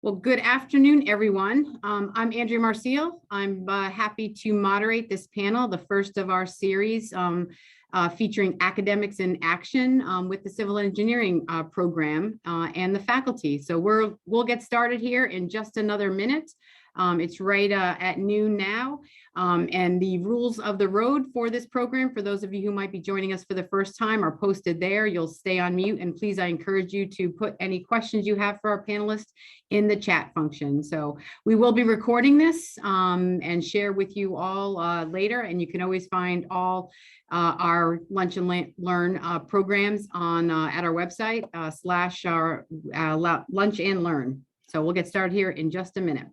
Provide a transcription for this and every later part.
Well, good afternoon, everyone. I'm Andrea Marcial. I'm happy to moderate this panel, the first of our series featuring academics in action with the civil engineering program and the faculty. So we'll get started here in just another minute. It's right at noon now. And the rules of the road for this program, for those of you who might be joining us for the first time, are posted there. You'll stay on mute, and please, I encourage you to put any questions you have for our panelists in the chat function. So we will be recording this and share with you all later, and you can always find all our Lunch and Learn programs on at our website / our Lunch and Learn. So we'll get started here in just a minute.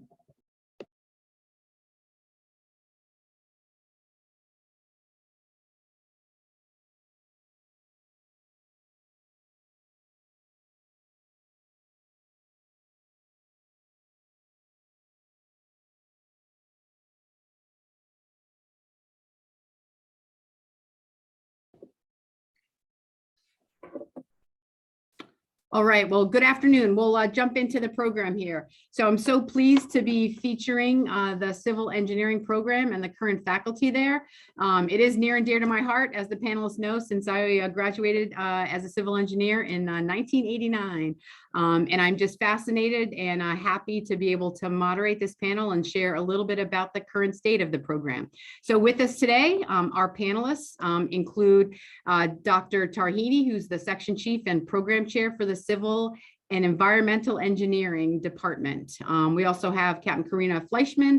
All right, well, good afternoon. We'll jump into the program here. So I'm so pleased to be featuring the civil engineering program and the current faculty there. It is near and dear to my heart, as the panelists know, since I graduated as a civil engineer in 1989. And I'm just fascinated and happy to be able to moderate this panel and share a little bit about the current state of the program. So with us today, our panelists include Dr. Tarhini, who's the section chief and program chair for the Civil and Environmental Engineering Department. We also have Captain Karina Fleischman,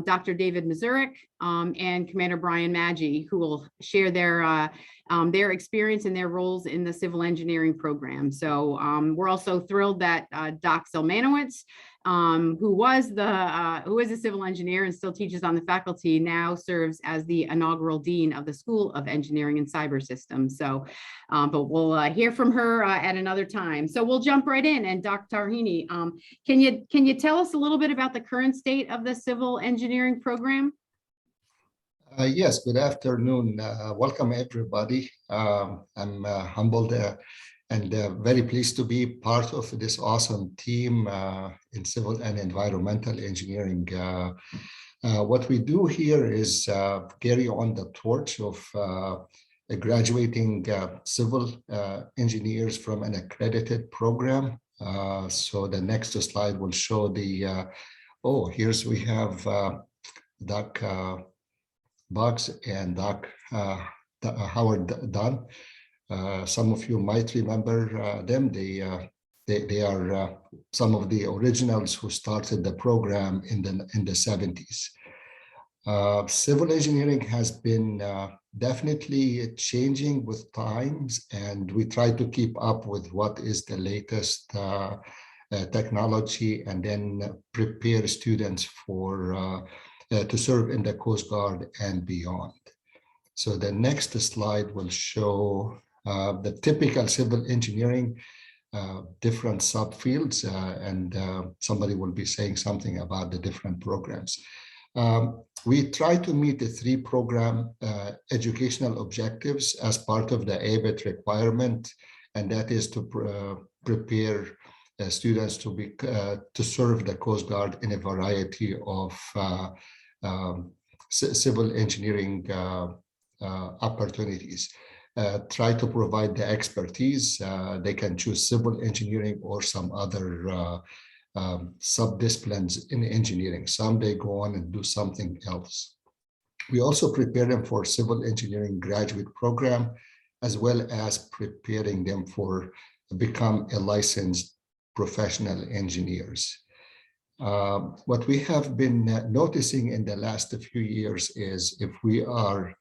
Dr. David Mazurek, and Commander Brian Maggi, who will share their experience and their roles in the civil engineering program. So we're also thrilled that Doc Zelmanowicz, who is a civil engineer and still teaches on the faculty, now serves as the inaugural dean of the School of Engineering and Cyber Systems. So, but we'll hear from her at another time. So we'll jump right in. And Dr. Tarhini, can you tell us a little bit about the current state of the civil engineering program? Yes, good afternoon. Welcome, everybody. I'm humbled and very pleased to be part of this awesome team in civil and environmental engineering. What we do here is carry on the torch of graduating civil engineers from an accredited program. So the next slide will show the, we have Doc Bugs and Doc Howard Dunn. Some of you might remember them. They are some of the originals who started the program in the 70s. Civil engineering has been definitely changing with times, and we try to keep up with what is the latest technology, and then prepare students for to serve in the Coast Guard and beyond. So the next slide will show the typical civil engineering, different subfields, and somebody will be saying something about the different programs. We try to meet the 3 program educational objectives as part of the ABET requirement, and that is to prepare students to serve the Coast Guard in a variety of civil engineering opportunities. Try to provide the expertise. They can choose civil engineering or some other sub-disciplines in engineering. Some they go on and do something else. We also prepare them for civil engineering graduate program, as well as preparing them for become a licensed professional engineers. What we have been noticing in the last few years is if we are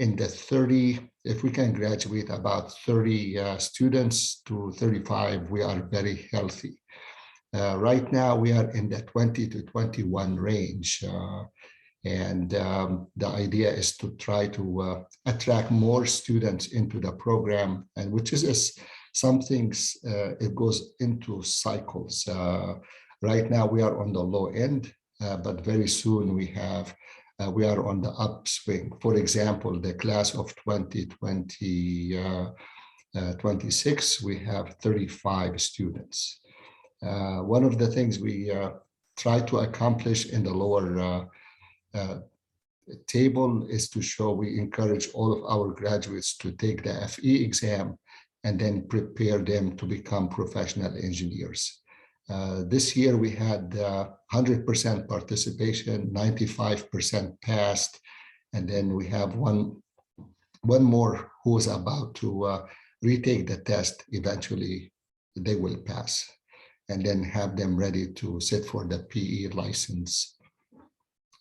in the 30, if we can graduate about 30 students to 35, we are very healthy. Right now, we are in the 20 to 21 range. And the idea is to try to attract more students into the program, and which is something, it goes into cycles. Right now, we are on the low end, but very soon we are on the upswing. For example, the class of 2026, we have 35 students. One of the things we try to accomplish in the lower table is to show we encourage all of our graduates to take the FE exam and then prepare them to become professional engineers. This year we had 100% participation, 95% passed, and then we have one more who is about to retake the test. Eventually they will pass, and then have them ready to sit for the PE license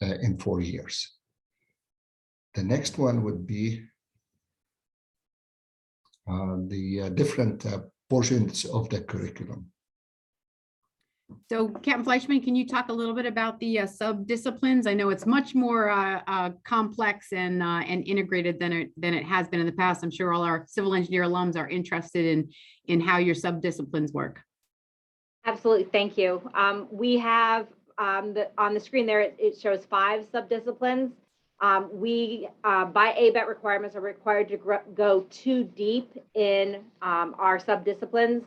in 4 years. The next one would be the different portions of the curriculum. So Captain Fleischman, can you talk a little bit about the sub-disciplines? I know it's much more complex and integrated than it has been in the past. I'm sure all our civil engineer alums are interested in how your sub-disciplines work. Absolutely, thank you. We have on the screen there, it shows 5 sub-disciplines. We, by ABET requirements, are required to go too deep in our sub-disciplines.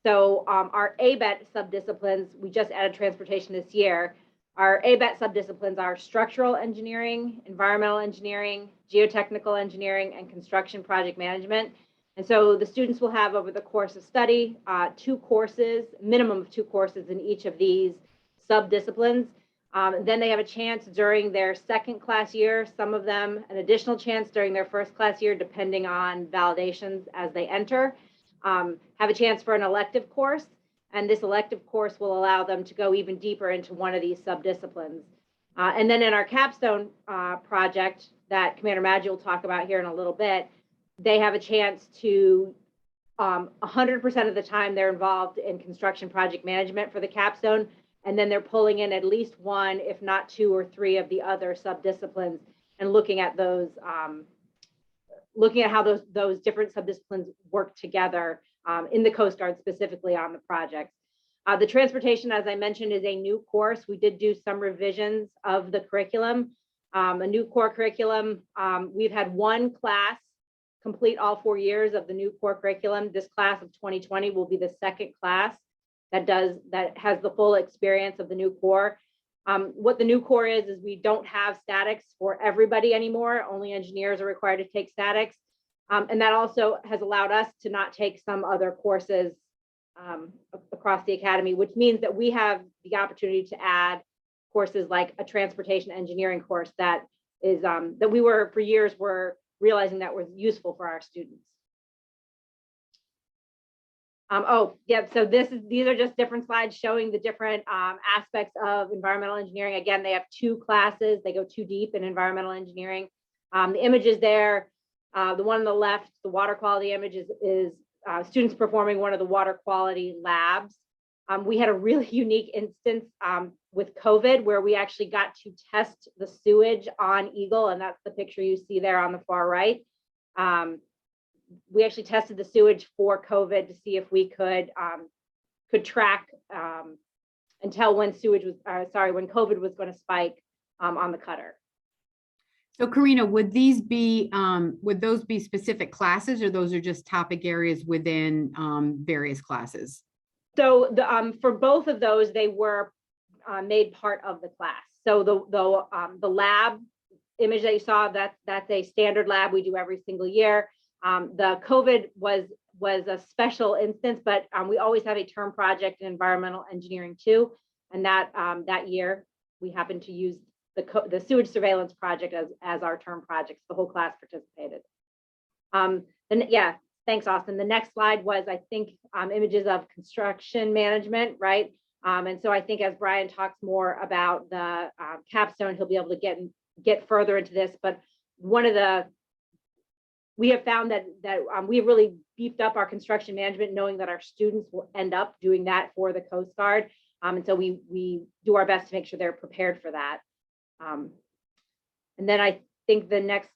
So our ABET sub-disciplines, we just added transportation this year. Our ABET sub-disciplines are structural engineering, environmental engineering, geotechnical engineering, and construction project management. And so the students will have, over the course of study, 2 courses, minimum of 2 courses in each of these sub-disciplines. Then they have a chance during their second class year, some of them an additional chance during their first class year, depending on validations as they enter, have a chance for an elective course. And this elective course will allow them to go even deeper into one of these sub-disciplines. And then in our capstone project that Commander Maggi will talk about here in a little bit, they have a chance to 100% of the time they're involved in construction project management for the capstone. And then they're pulling in at least 1, if not 2 or 3 of the other sub-disciplines and looking at those, looking at how those different sub-disciplines work together in the Coast Guard, specifically on the projects. The transportation, as I mentioned, is a new course. We did do some revisions of the curriculum, a new core curriculum. We've had 1 class complete all 4 years of the new core curriculum. This class of 2020 will be the 2nd class that has the full experience of the new core. What the new core is we don't have statics for everybody anymore. Only engineers are required to take statics. And that also has allowed us to not take some other courses across the academy, which means that we have the opportunity to add courses like a transportation engineering course that is that we were for years were realizing that was useful for our students. Oh, yeah, so these are just different slides showing the different aspects of environmental engineering. Again, they have 2 classes. They go too deep in environmental engineering. The images there, the one on the left, the water quality image is students performing one of the water quality labs. We had a really unique instance with COVID where we actually got to test the sewage on Eagle, and that's the picture you see there on the far right. We actually tested the sewage for COVID to see if we could track and tell when sewage was, when COVID was going to spike on the cutter. So Karina, would those be specific classes, or those are just topic areas within various classes? So for both of those, they were made part of the class. So the lab image that you saw, that's a standard lab we do every single year. The COVID was a special instance, but we always have a term project in environmental engineering too. And that year we happened to use the sewage surveillance project as our term project. The whole class participated. Then yeah, thanks, Austin. The next slide was, I think, images of construction management, right? And so I think as Brian talks more about the capstone, he'll be able to get further into this. But we have found that we've really beefed up our construction management, knowing that our students will end up doing that for the Coast Guard. And so we do our best to make sure they're prepared for that. And then I think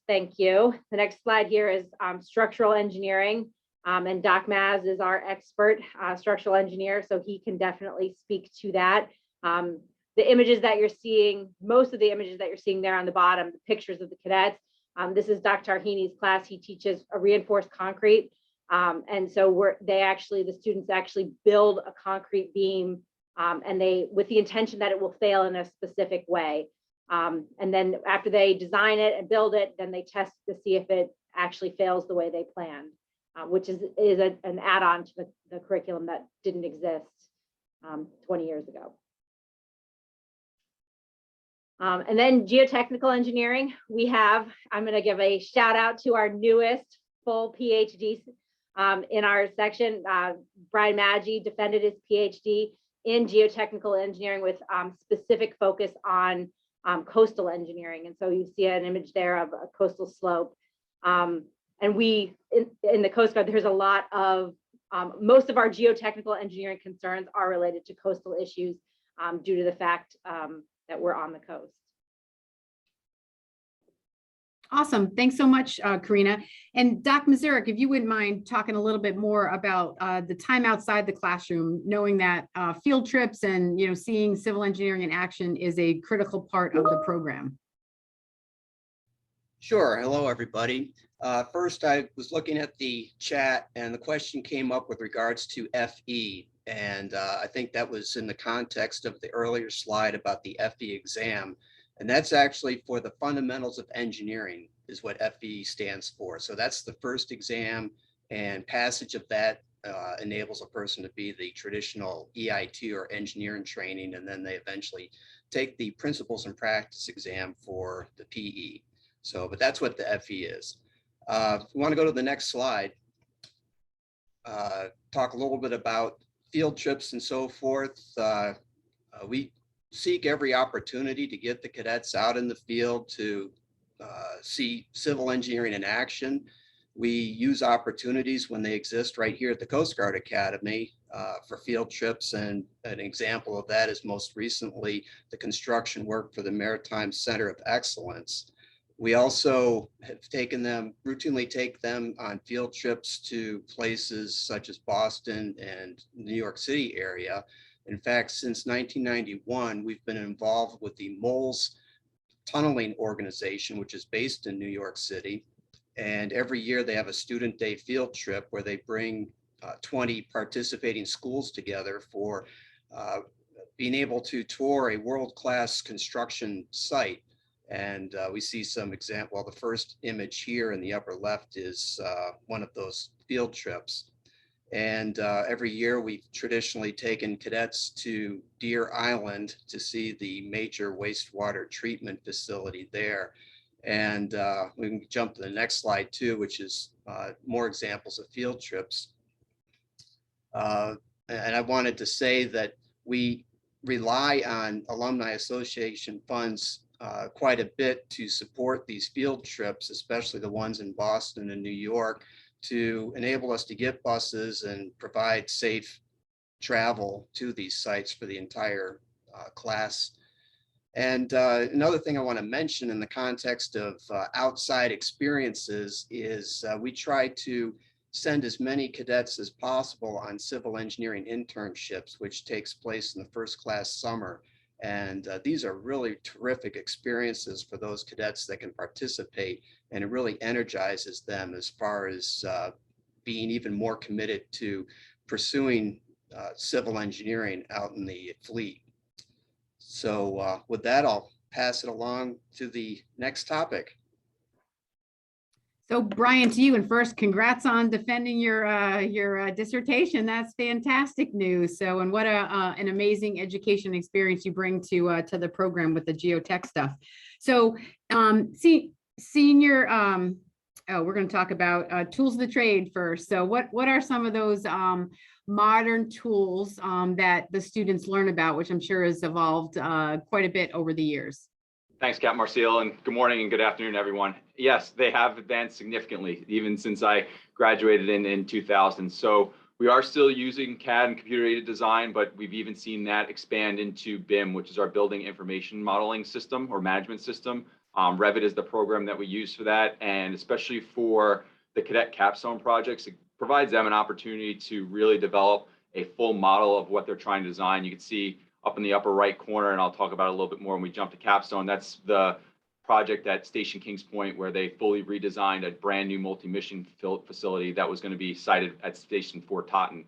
thank you. The next slide here is structural engineering. And Doc Maz is our expert structural engineer, so he can definitely speak to that. The images that you're seeing, most of the images that you're seeing there on the bottom, the pictures of the cadets, this is Dr. Tarhini's class. He teaches a reinforced concrete. And so the students actually build a concrete beam, and with the intention that it will fail in a specific way. And then after they design it and build it, then they test to see if it actually fails the way they planned, which is an add-on to the curriculum that didn't exist 20 years ago. And then geotechnical engineering, I'm going to give a shout out to our newest full PhD in our section. Brian Maggi defended his PhD in geotechnical engineering with specific focus on coastal engineering. And so you see an image there of a coastal slope. And in the Coast Guard, there's a lot of, most of our geotechnical engineering concerns are related to coastal issues due to the fact that we're on the coast. Awesome. Thanks so much, Karina. And Doc Mazurik, if you wouldn't mind talking a little bit more about the time outside the classroom, knowing that field trips and seeing civil engineering in action is a critical part of the program. Sure. Hello, everybody. First, I was looking at the chat and the question came up with regards to FE. And I think that was in the context of the earlier slide about the FE exam. And that's actually for the fundamentals of engineering is what FE stands for. So that's the first exam, and passage of that enables a person to be the traditional EIT or engineering training. And then they eventually take the principles and practice exam for the PE. So, but that's what the FE is. If we want to go to the next slide, talk a little bit about field trips and so forth. We seek every opportunity to get the cadets out in the field to see civil engineering in action. We use opportunities when they exist right here at the Coast Guard Academy for field trips, and an example of that is most recently the construction work for the Maritime Center of Excellence. We also have routinely take them on field trips to places such as Boston and New York City area. In fact, since 1991, we've been involved with the Moles Tunneling Organization, which is based in New York City. And every year they have a student day field trip where they bring 20 participating schools together for being able to tour a world-class construction site. And we see some example. Well, the first image here in the upper left is one of those field trips. And every year we've traditionally taken cadets to Deer Island to see the major wastewater treatment facility there. And we can jump to the next slide too, which is more examples of field trips. And I wanted to say that we rely on Alumni Association funds quite a bit to support these field trips, especially the ones in Boston and New York, to enable us to get buses and provide safe travel to these sites for the entire class. And another thing I want to mention in the context of outside experiences is we try to send as many cadets as possible on civil engineering internships, which takes place in the first class summer. And these are really terrific experiences for those cadets that can participate, and it really energizes them as far as being even more committed to pursuing civil engineering out in the fleet. So with that, I'll pass it along to the next topic. So Brian, to you, and first, congrats on defending your dissertation. That's fantastic news. So, and what an amazing education experience you bring to the program with the geotech stuff. So, senior, we're going to talk about tools of the trade first. So, what are some of those modern tools that the students learn about, which I'm sure has evolved quite a bit over the years? Thanks, Cap Marcel, and good morning and good afternoon, everyone. Yes, they have advanced significantly, even since I graduated in 2000. So we are still using CAD and computer-aided design, but we've even seen that expand into BIM, which is our building information modeling system or management system. Revit is the program that we use for that, and especially for the cadet capstone projects, it provides them an opportunity to really develop a full model of what they're trying to design. You can see up in the upper right corner, and I'll talk about it a little bit more when we jump to capstone. That's the project at Station Kings Point where they fully redesigned a brand new multi-mission facility that was going to be sited at Station Fort Totten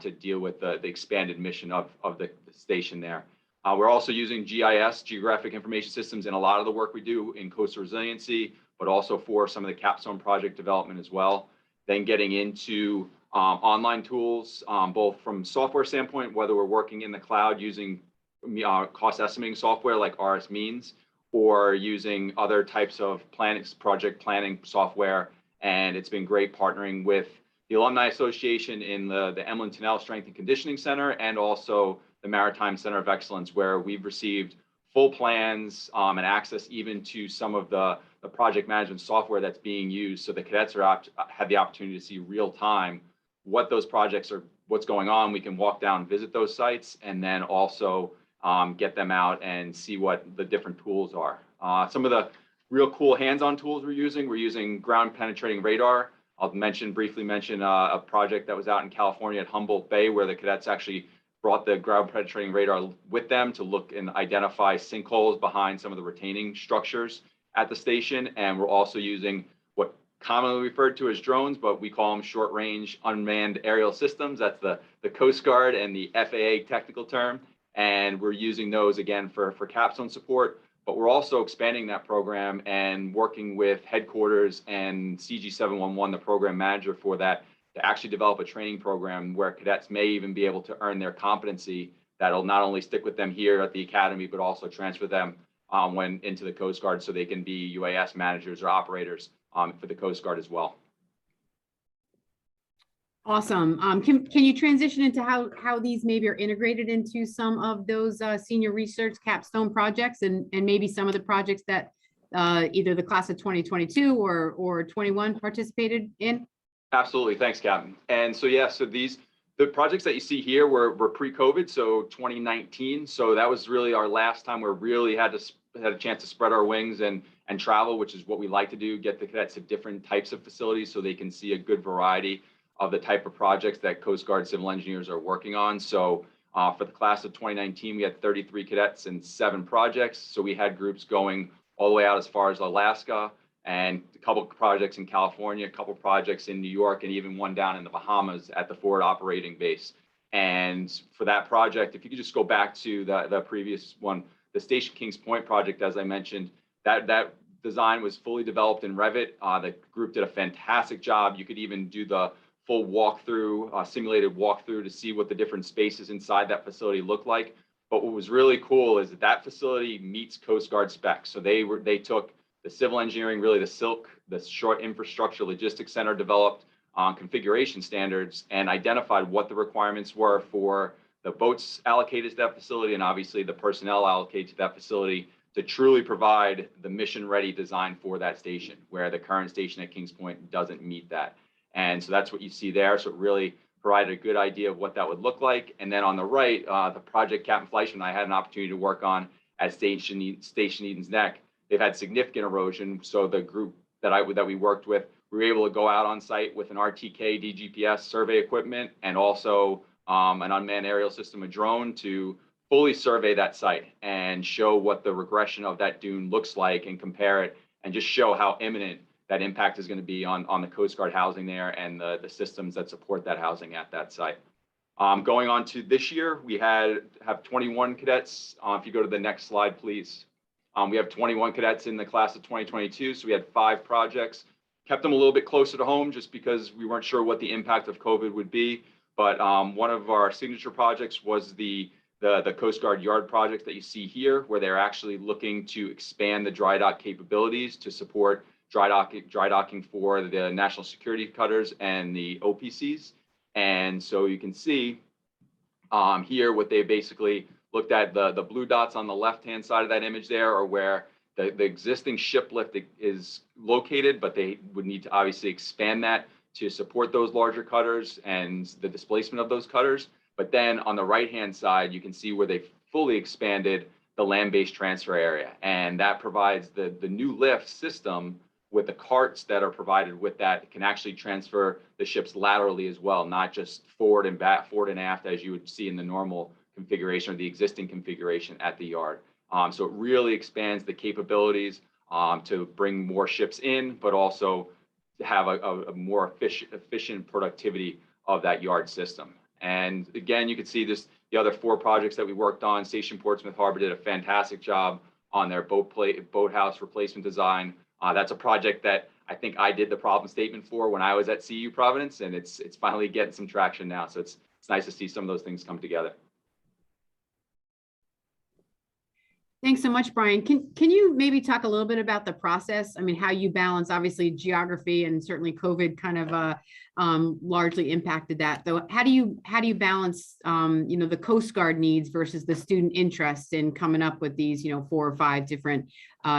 to deal with the expanded mission of the station there. We're also using GIS, Geographic Information Systems, in a lot of the work we do in coastal resiliency, but also for some of the CAPSTONE project development as well. Then getting into online tools, both from software standpoint, whether we're working in the cloud using cost estimating software like RS Means, or using other types of project planning software. And it's been great partnering with the Alumni Association in the Emlyn Tunnel Strength and Conditioning Center, and also the Maritime Center of Excellence, where we've received full plans and access even to some of the project management software that's being used. So the cadets have the opportunity to see real time what those projects are, what's going on. We can walk down, visit those sites, and then also get them out and see what the different tools are. Some of the real cool hands-on tools we're using ground penetrating radar. I'll briefly mention a project that was out in California at Humboldt Bay, where the cadets actually brought the ground penetrating radar with them to look and identify sinkholes behind some of the retaining structures at the station. And we're also using what commonly referred to as drones, but we call them short range unmanned aerial systems. That's the Coast Guard and the FAA technical term. And we're using those again for CAPSTONE support, but we're also expanding that program and working with headquarters and CG 711, the program manager for that, to actually develop a training program where cadets may even be able to earn their competency that'll not only stick with them here at the academy, but also transfer them when into the Coast Guard, so they can be UAS managers or operators for the Coast Guard as well. Awesome. Can you transition into how these maybe are integrated into some of those senior research capstone projects, and maybe some of the projects that either the class of 2022 or 21 participated in? Absolutely. Thanks, Captain. And so, yeah, so the projects that you see here were pre-COVID, so 2019. So that was really our last time where we really had a chance to spread our wings and travel, which is what we like to do, get the cadets to different types of facilities so they can see a good variety of the type of projects that Coast Guard civil engineers are working on. So for the class of 2019, we had 33 cadets and 7 projects. So we had groups going all the way out as far as Alaska, and a couple of projects in California, a couple of projects in New York, and even one down in the Bahamas at the forward operating base. And for that project, if you could just go back to the previous one, the Station Kings Point project, as I mentioned, that design was fully developed in Revit. The group did a fantastic job. You could even do the full walkthrough, simulated walkthrough, to see what the different spaces inside that facility look like. But what was really cool is that facility meets Coast Guard specs. So they took the civil engineering, really the SILC, the Short Infrastructure Logistics Center, developed configuration standards and identified what the requirements were for the boats allocated to that facility, and obviously the personnel allocated to that facility, to truly provide the mission-ready design for that station, where the current station at Kings Point doesn't meet that. And so that's what you see there. So it really provided a good idea of what that would look like. And then on the right, the project Captain Fleischman I had an opportunity to work on at Station Eden's Neck. They've had significant erosion. So the group that we worked with, we were able to go out on site with an RTK DGPS survey equipment, and also an unmanned aerial system, a drone, to fully survey that site and show what the regression of that dune looks like, and compare it, and just show how imminent that impact is going to be on the Coast Guard housing there and the systems that support that housing at that site. Going on to this year, we have 21 cadets. If you go to the next slide, please. We have 21 cadets in the class of 2022. So we had 5 projects, kept them a little bit closer to home just because we weren't sure what the impact of COVID would be. But one of our signature projects was the Coast Guard yard project that you see here, where they're actually looking to expand the dry dock capabilities to support dry docking for the national security cutters and the OPCs. And so you can see here what they basically looked at. The blue dots on the left-hand side of that image there are where the existing ship lift is located, but they would need to obviously expand that to support those larger cutters and the displacement of those cutters. But then on the right-hand side, you can see where they've fully expanded the land-based transfer area. And that provides the new lift system with the carts that are provided with that. It can actually transfer the ships laterally as well, not just forward and back, forward and aft, as you would see in the normal configuration or the existing configuration at the yard. So it really expands the capabilities to bring more ships in, but also to have a more efficient productivity of that yard system. And again, you can see this, the other 4 projects that we worked on. Station Portsmouth Harbor did a fantastic job on their boathouse replacement design. That's a project that I think I did the problem statement for when I was at CEU Providence, and it's finally getting some traction now. So it's nice to see some of those things come together. Thanks so much, Brian. Can you maybe talk a little bit about the process? I mean, how you balance, obviously, geography and certainly COVID kind of largely impacted that. Though, how do you balance you know, the Coast Guard needs versus the student interest in coming up with these, you know, 4 or 5 different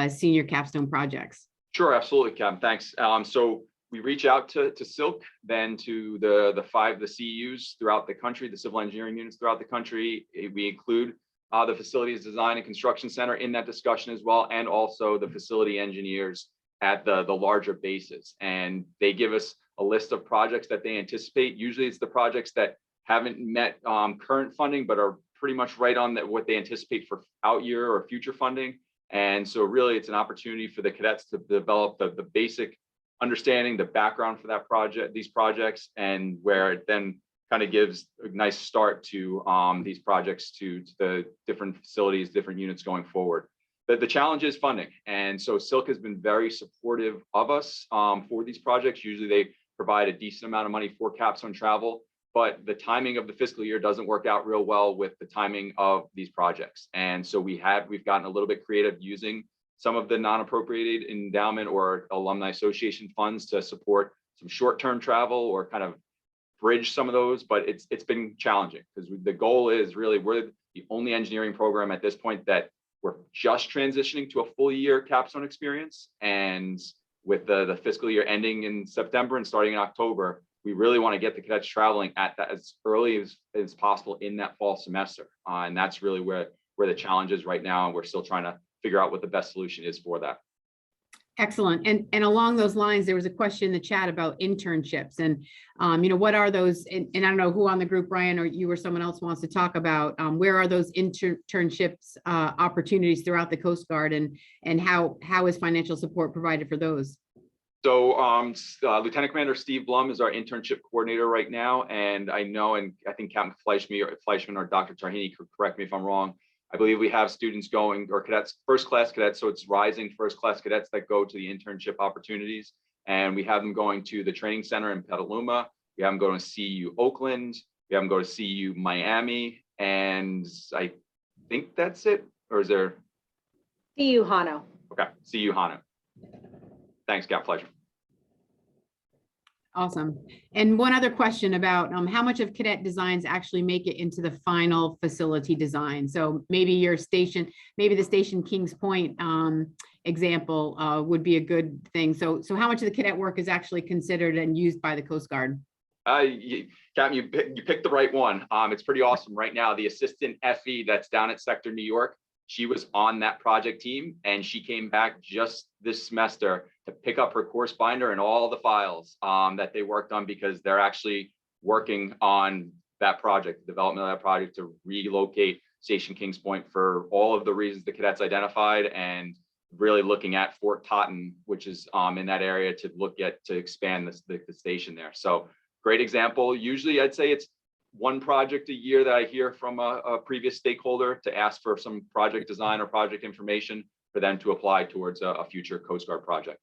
senior capstone projects? Sure, absolutely, Kevin. Thanks. So we reach out to Silk, then to the CEUs throughout the country, the civil engineering units throughout the country. We include the Facilities Design and Construction Center in that discussion as well, and also the facility engineers at the larger bases. And they give us a list of projects that they anticipate. Usually it's the projects that haven't met current funding, but are pretty much right on what they anticipate for out year or future funding. And so really it's an opportunity for the cadets to develop the basic understanding, the background for that project, these projects, and where it then kind of gives a nice start to these projects to the different facilities, different units going forward. But the challenge is funding. And so Silk has been very supportive of us for these projects. Usually they provide a decent amount of money for Capstone travel, but the timing of the fiscal year doesn't work out real well with the timing of these projects. And so we've gotten a little bit creative using some of the non-appropriated endowment or alumni association funds to support some short-term travel or kind of bridge some of those, but it's been challenging because the goal is really we're the only engineering program at this point that we're just transitioning to a full year capstone experience. And with the fiscal year ending in September and starting in October, we really want to get the cadets traveling at that as early as possible in that fall semester. And that's really where the challenge is right now. And we're still trying to figure out what the best solution is for that. Excellent. And along those lines, there was a question in the chat about internships and, you know, what are those, and I don't know who on the group, Brian, or you or someone else wants to talk about, where are those internships opportunities throughout the Coast Guard, and how is financial support provided for those? So Lieutenant Commander Steve Blum is our internship coordinator right now. And I know, and I think Captain Fleischman or Dr. Tarhini could correct me if I'm wrong, I believe we have students going, or cadets, first class cadets, so it's rising first class cadets that go to the internship opportunities. And we have them going to the training center in Petaluma. We have them going to CEU Oakland. We have them go to CEU Miami. And I think that's it, or is there? CEU Hano. Okay, CEU Hano. Thanks, Cap, pleasure. Awesome. And one other question about how much of cadet designs actually make it into the final facility design. So maybe your station, maybe the station Kings Point example would be a good thing. So how much of the cadet work is actually considered and used by the Coast Guard? Captain, you picked the right one. It's pretty awesome right now. The assistant FE that's down at Sector New York, she was on that project team, and she came back just this semester to pick up her course binder and all the files that they worked on, because they're actually working on that project, the development of that project to relocate Station Kings Point for all of the reasons the cadets identified, and really looking at Fort Totten, which is in that area, to expand the station there. So great example. Usually I'd say it's one project a year that I hear from a previous stakeholder to ask for some project design or project information for them to apply towards a future Coast Guard project.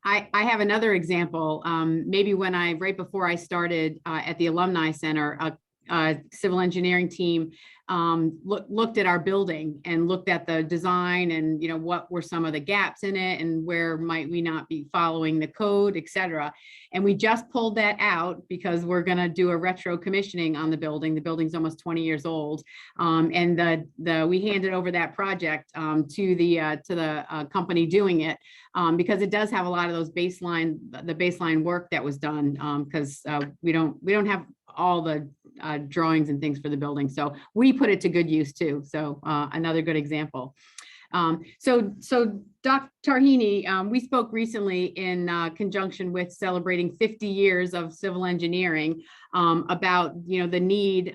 I have another example. Maybe right before I started at the Alumni Center, a civil engineering team looked at our building and looked at the design and, you know, what were some of the gaps in it and where might we not be following the code, et cetera. And we just pulled that out because we're going to do a retro commissioning on the building. The building's almost 20 years old. And we handed over that project to the company doing it because it does have a lot of those baseline work that was done because we don't have all the drawings and things for the building. So we put it to good use too. So another good example. So Dr. Tarhini, we spoke recently in conjunction with celebrating 50 years of civil engineering about, the need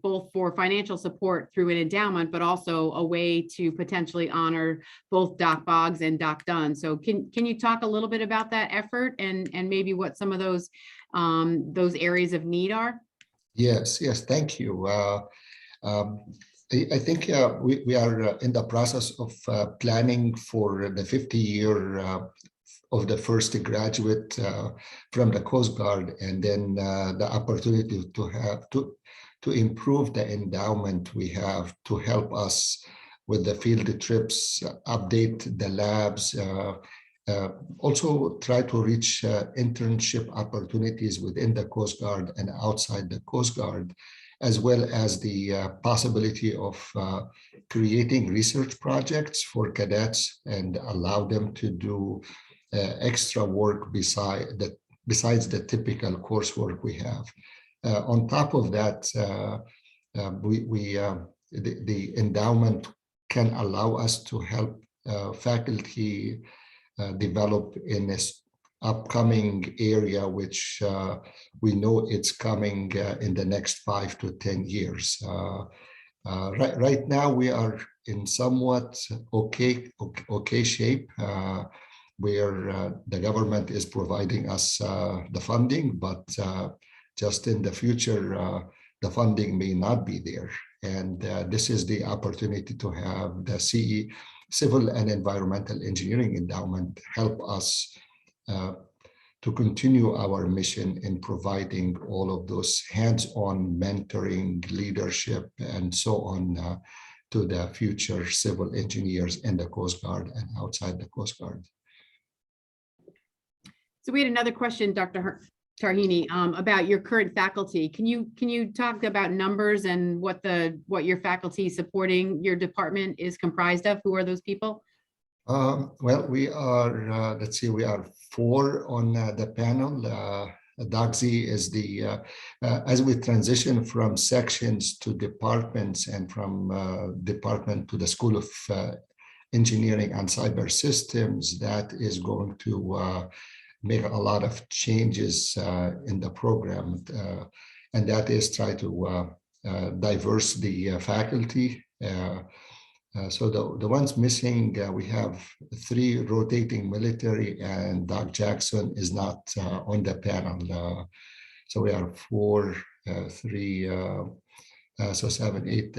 both for financial support through an endowment, but also a way to potentially honor both Doc Boggs and Doc Dunn. So can you talk a little bit about that effort and maybe what some of those areas of need are? Yes, thank you. Um, I think we are in the process of planning for the 50-year of the first graduate from the Coast Guard, and then the opportunity to have to improve the endowment we have to help us with the field trips, update the labs, also try to reach internship opportunities within the Coast Guard and outside the Coast Guard, as well as the possibility of creating research projects for cadets and allow them to do extra work besides the typical coursework we have. On top of that, the endowment can allow us to help faculty develop in this upcoming area, which we know it's coming in the next 5 to 10 years. Right now, we are in somewhat okay shape, where the government is providing us the funding, but just in the future, the funding may not be there. And this is the opportunity to have the CE, Civil and Environmental Engineering Endowment, help us to continue our mission in providing all of those hands-on mentoring, leadership, and so on to the future civil engineers in the Coast Guard and outside the Coast Guard. So we had another question, Dr. Tarhini, about your current faculty. Can you talk about numbers and what your faculty supporting your department is comprised of? Who are those people? Well, we are, let's see, we are 4 on the panel. Doc Z is the, as we transition from sections to departments and from department to the School of Engineering and Cyber Systems, that is going to make a lot of changes in the program. And that is try to diverse the faculty. So the ones missing, we have 3 rotating military, and Doc Jackson is not on the panel. So we are 4, 3, so 7, 8.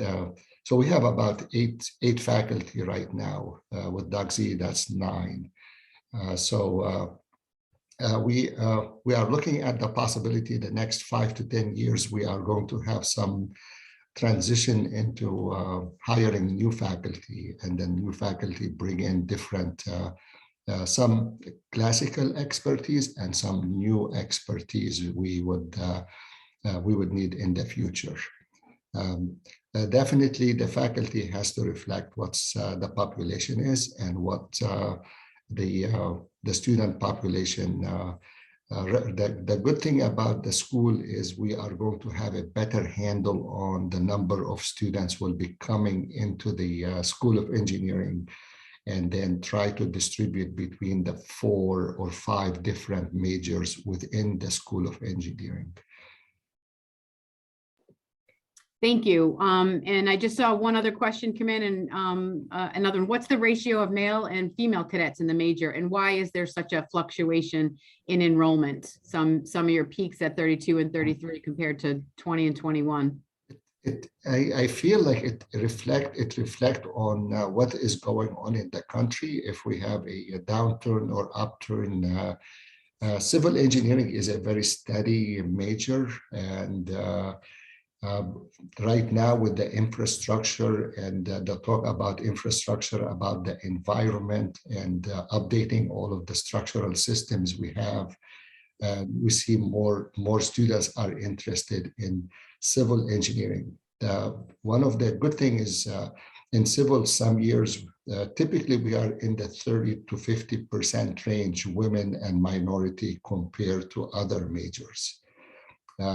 So we have about 8 faculty right now. With Doc Z, that's 9. We are looking at the possibility the next 5 to 10 years, we are going to have some transition into hiring new faculty, and then new faculty bring in different, some classical expertise and some new expertise we would need in the future. Definitely the faculty has to reflect what's the population is and what the student population. The good thing about the school is we are going to have a better handle on the number of students will be coming into the School of Engineering, and then try to distribute between the 4 or 5 different majors within the School of Engineering. Thank you. And I just saw one other question come in, and another one. What's the ratio of male and female cadets in the major, and why is there such a fluctuation in enrollment? Some of your peaks at 32 and 33 compared to 20 and 21. I feel like it reflect on what is going on in the country. If we have a downturn or upturn, civil engineering is a very steady major, and right now with the infrastructure and the talk about infrastructure, about the environment, and updating all of the structural systems we have, we see more students are interested in civil engineering. One of the good things is in civil, some years, typically we are in the 30 to 50% range, women and minority compared to other majors.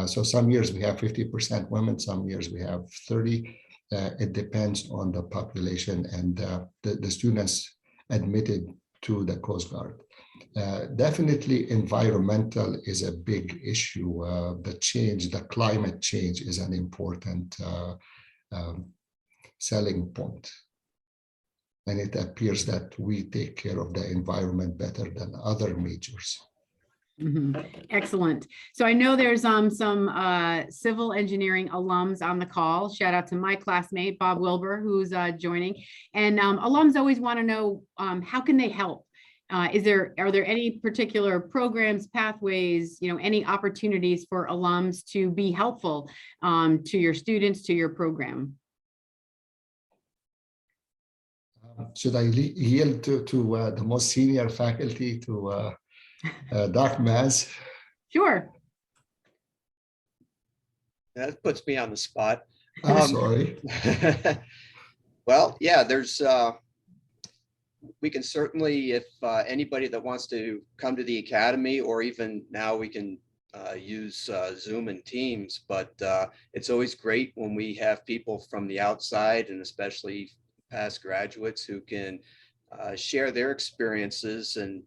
So some years we have 50% women, some years we have 30. It depends on the population and the students admitted to the Coast Guard. Definitely environmental is a big issue. The climate change is an important selling point. And it appears that we take care of the environment better than other majors. Excellent. So I know there's some civil engineering alums on the call. Shout out to my classmate, Bob Wilbur, who's joining. And alums always want to know, how can they help? Are there any particular programs, pathways, any opportunities for alums to be helpful to your students, to your program? Should I yield to the most senior faculty, to Dr. Maz? Sure. That puts me on the spot. Sorry. Well, yeah, we can certainly, if anybody that wants to come to the academy, or even now we can use Zoom and Teams, but it's always great when we have people from the outside, and especially past graduates, who can share their experiences and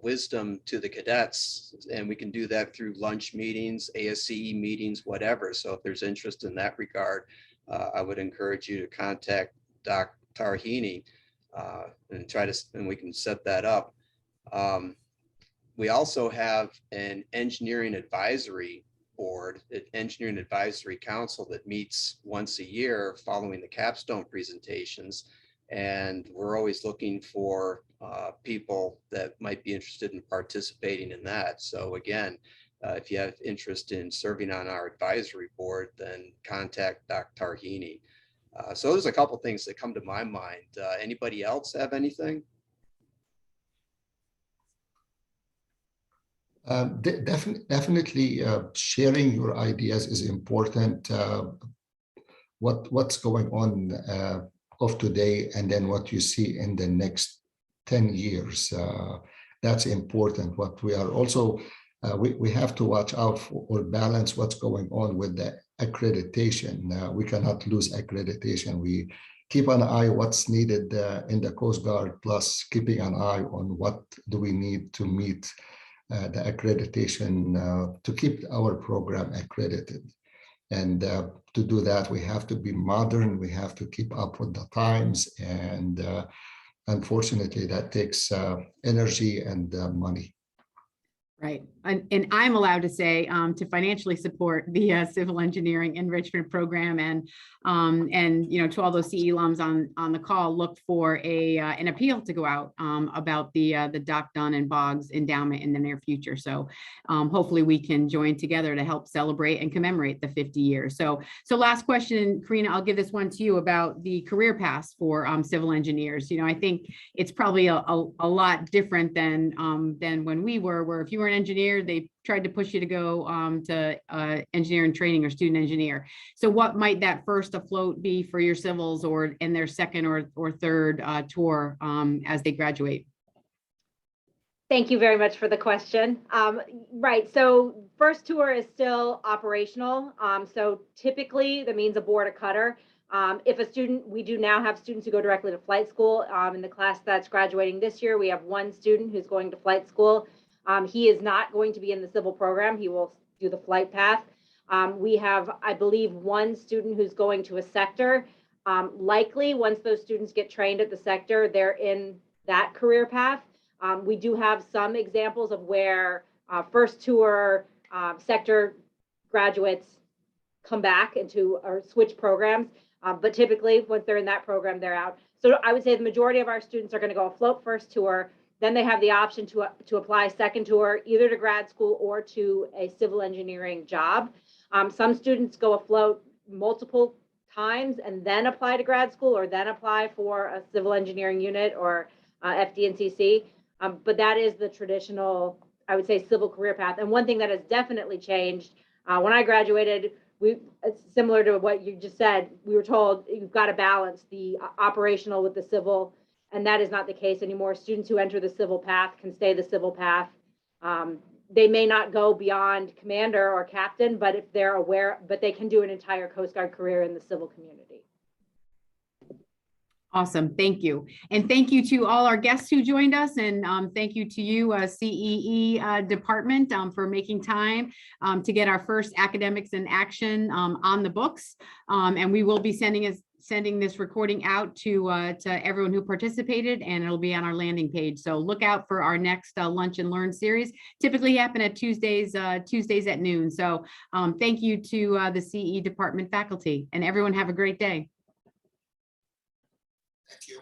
wisdom to the cadets. And we can do that through lunch meetings, ASCE meetings, whatever. So if there's interest in that regard, I would encourage you to contact Dr. Tarhini and we can set that up. We also have an engineering advisory board, an engineering advisory council that meets once a year following the capstone presentations. And we're always looking for people that might be interested in participating in that. So again, if you have interest in serving on our advisory board, then contact Dr. Tarhini. So there's a couple things that come to my mind. Anybody else have anything? Definitely sharing your ideas is important. What's going on of today, and then what you see in the next 10 years. That's important. What we are also, we have to watch out for or balance what's going on with the accreditation. We cannot lose accreditation. We keep an eye what's needed in the Coast Guard, plus keeping an eye on what do we need to meet the accreditation to keep our program accredited. And to do that, we have to be modern. We have to keep up with the times. And unfortunately, that takes energy and money. Right. And I'm allowed to say to financially support the civil engineering enrichment program, and to all those CE alums on the call, look for an appeal to go out about the Doc Dunn and Boggs endowment in the near future. So hopefully we can join together to help celebrate and commemorate the 50 years. So last question, Karina, I'll give this one to you about the career paths for civil engineers. I think it's probably a lot different than when we were, where if you were an engineer, they tried to push you to go to engineering training or student engineer. So what might that first afloat be for your civils, or in their second or third tour as they graduate? Thank you very much for the question. Right, so first tour is still operational. So typically that means aboard a cutter. If a student, we do now have students who go directly to flight school. In the class that's graduating this year, we have one student who's going to flight school. He is not going to be in the civil program. He will do the flight path. We have, I believe, one student who's going to a sector. Likely, once those students get trained at the sector, they're in that career path. We do have some examples of where first tour sector graduates come back into or switch programs. But typically, once they're in that program, they're out. So I would say the majority of our students are going to go afloat first tour. Then they have the option to apply second tour, either to grad school or to a civil engineering job. Some students go afloat multiple times and then apply to grad school, or then apply for a civil engineering unit or FD&CC. But that is the traditional, I would say, civil career path. And one thing that has definitely changed, when I graduated, it's similar to what you just said. We were told you've got to balance the operational with the civil. And that is not the case anymore. Students who enter the civil path can stay the civil path. they may not go beyond commander or captain, but if they're aware, but they can do an entire Coast Guard career in the civil community. Awesome, thank you. And thank you to all our guests who joined us, and thank you to you, CEE department, for making time to get our first academics in action on the books. And we will be sending this recording out to everyone who participated, and it'll be on our landing page. So look out for our next Lunch and Learn series. Typically happen at Tuesdays at noon. So thank you to the CE department faculty, and everyone have a great day. Thank you.